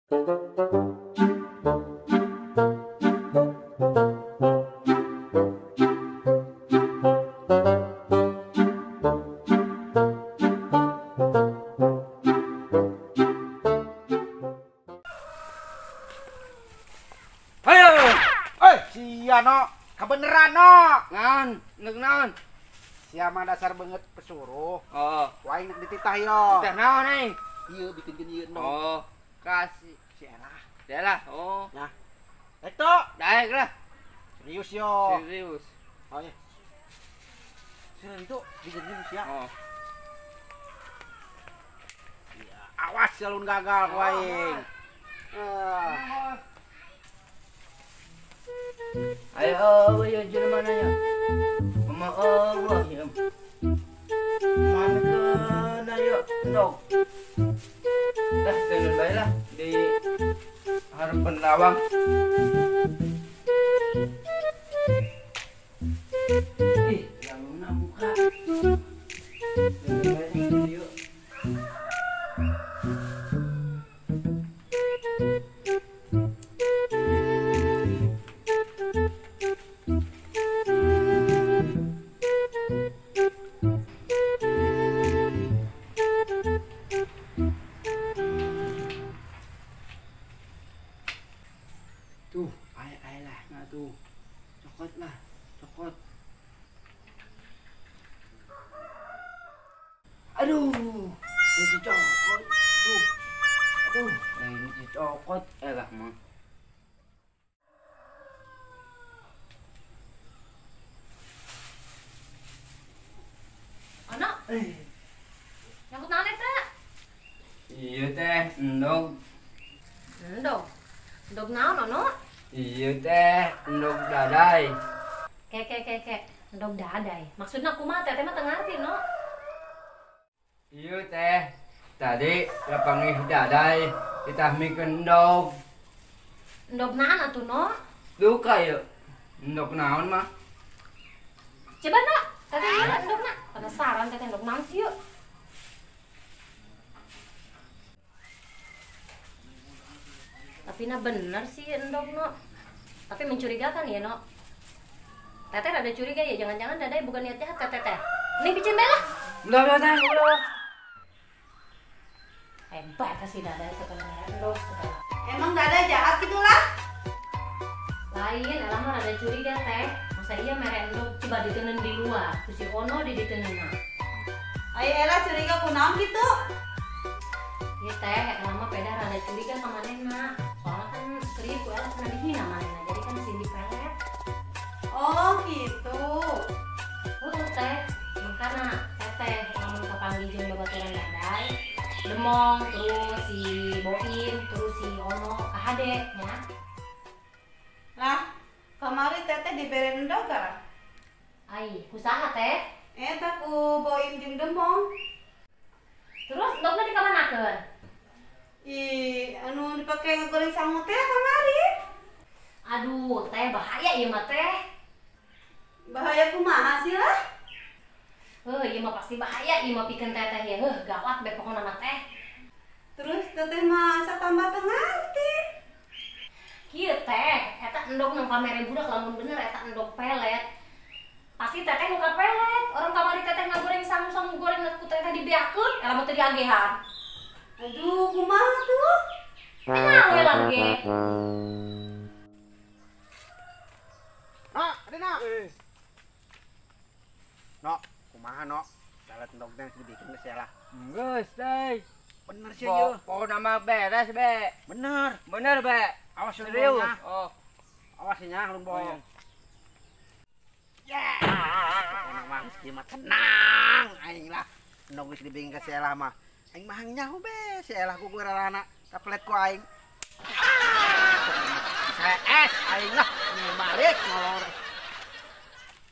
Sia no, kebeneran no. Naon, neuk naon? Sia mah dasar banget pesuruh. Oh, Waing nak dititah yo. teh naon nih? Ieu bikinkeun ieu no. Oh, kasih. Sialah. Delah, oh. Nah. Ekto, Daek lah. serius yo. Serius. Oh ya. Serius itu bikinkeun sia. Oh. Ya, awas jalun gagal waing. Ayo, ayo jadi mana ya? Mama Allah ya. Mana kena ya? Ndok. Tenun bae lah di harapan lawang. Yang mana buka? Tenun bae di yuk. Tuh, air lah, nah tuh, cokot lah, cokot. Aduh, ini cokot, tuh, aduh, ini cokot, lah mah. Ano? Nyangkut naon eta? Iya teh, endog. Endog. Endog naon ono? Iya teh, endog dadai. Ke. Endog dadai. Maksudna kumaha teh mah teu ngarti no. Iya teh, tadi lapangih dadai, ditahmikeun endog. Endog naon atuh no? Duka ya, endog naon mah? Coba no, teteh ieu endogna. Penasaran teteh endog naon sih yuk. Tapi na bener sih endog no. Tapi mencurigakan ya no. Teteh rada curiga ya, jangan-jangan dadai bukan niat jahat ka teteh. Nih bicin bae lah. Udah teh, udah. Hebat sih dadai sekarang endog segala. Emang dadai jahat gitu lah? Lain, elah mah rada curiga teh. Masa iya mere endog coba diteuneun di luar, terus si Ono di diteuneunna. Ayo elah curiga kunaon gitu? Ieu teh, elah mah peda rada curiga ka manehna. Soalnya kan krieu ku elah pernah dihina manehna, jadi kan Cindy pelet. Oh gitu. Heuh teh, makana teteh lamun kapanggih jeung babaturan dadai, Demong, terus si Boim, terus si Ono, kahade nya. Lah, kemarin teteh dibere endog gara. Ai, usaha teh. Eta ku Boim jeung Demong. Terus endogna dikamanakeun? Ih, anu dipake ngegoreng sangu teh kamari. Aduh, teh bahaya ieu mah teh. Bahaya kumaha sih lah? Ieu mah pasti bahaya, ieu mah pikeun teteh ya. Gawat bae pokona mah teh. Terus teteh mah asa tambah teu ngarti. Kieu teh, eta endog nang kamere budak lamun bener eta endog pelet. Pasti teteh nu pelet. Orang kamari teteh ngagoreng sangu-sangu goreng ku teteh dibeakeun, eta mah teu diagehan. Aduh, kumaha tuh? Kenal we lagi. Ada nak. No, kumaha no? Dalat endog teh dibikin geus lah. Geus teh. Bener sih ieu. Pokona mah beres be. Bener. Bener be. Awas Serius. serius. Oh. Awas nya ulun bohong. Ya. Pokona mah geus mah tenang aing lah. Endog geus dibikin ka sia lah mah. Aing mah nyaho be, sia lah ku rarana kaplet ku aing. Saya es aing lah, ini balik nolong.